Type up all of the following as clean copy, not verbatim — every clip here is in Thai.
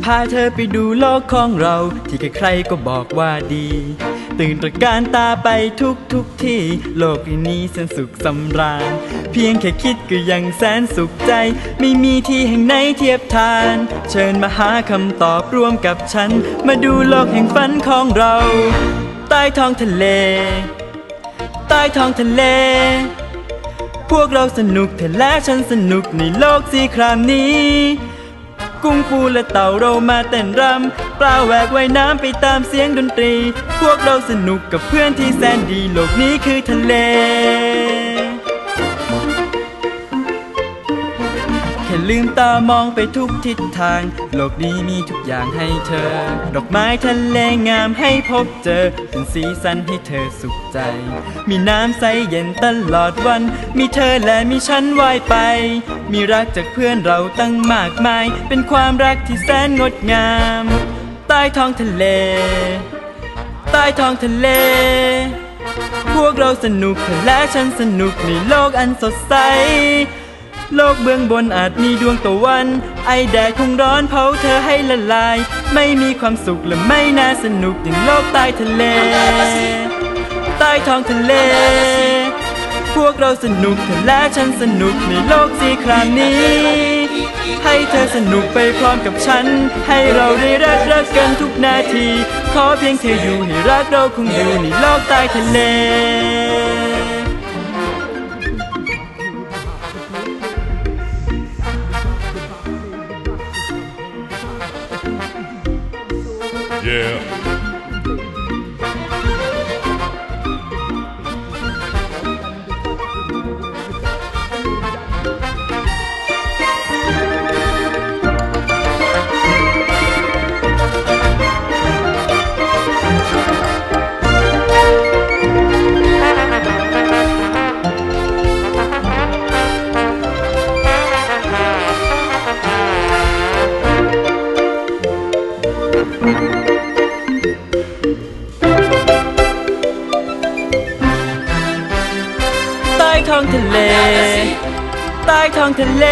พาเธอไปดูโลกของเราที่ใครๆก็บอกว่าดีตื่นตระการตาไปทุกที่โลกนี้แสนสุขสำราญเพียงแค่คิดก็ยังแสนสุขใจไม่มีที่แห่งไหนเทียบทานเชิญมาหาคำตอบร่วมกับฉันมาดูโลกแห่งฝันของเราใต้ท้องทะเลใต้ท้องทะเลพวกเราสนุกเธอและฉันสนุกในโลกสีครามนี้กุ้งปูและเต่าเรามาเต้นรำปลาแหวกว่ายน้ำไปตามเสียงดนตรีพวกเราสนุกกับเพื่อนที่แสนดีโลกนี้คือทะเลแค่ลืมตามองไปทุกทิศทางโลกนี้มีทุกอย่างให้เธอดอกไม้ทะเลงามให้พบเจอเป็นสีสันให้เธอสุขใจมีน้ำใสเย็นตลอดวันมีเธอและมีฉันว่ายไปมีรักจากเพื่อนเราตั้งมากมายเป็นความรักที่แสนงดงามใต้ท้องทะเลใต้ท้องทะเลพวกเราสนุกเธอและฉันสนุกในโลกอันสดใสโลกเบื้องบนอาจมีดวงตะวันไอแดดคงร้อนเผาเธอให้ละลายไม่มีความสุขและไม่น่าสนุกอย่างโลกใต้ทะเลใต้ท้องทะเลพวกเราสนุกเธอและฉันสนุกในโลกสีครามนี้ให้เธอสนุกไปพร้อมกับฉันให้เราได้รักกันทุกนาทีขอเพียงเธออยู่ให้รักเราคงอยู่ในโลกใต้ทะเลYeah.ใต้ท้องทะเลใต้ท้องทะเล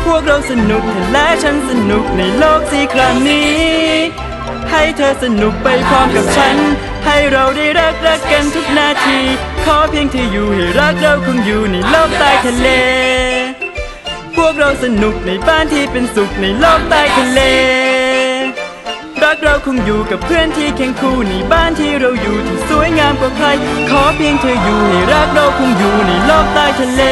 พวกเราสนุกเธอและฉันสนุกในโลกสีครามนี้ให้เธอสนุกไปพร้อมกับฉันให้เราได้รักกันทุกนาทีขอเพียงเธออยู่ให้รักเราคงอยู่ในโลกใต้ทะเลพวกเราสนุกในบ้านที่เป็นสุขในโลกใต้ทะเลรักเราคงอยู่กับเพื่อนที่เคียงคู่ในบ้านที่เราอยู่ที่สวยงามกว่าใครขอเพียงเธออยู่ให้รักเราคงอยู่ในโลกใต้ทะเล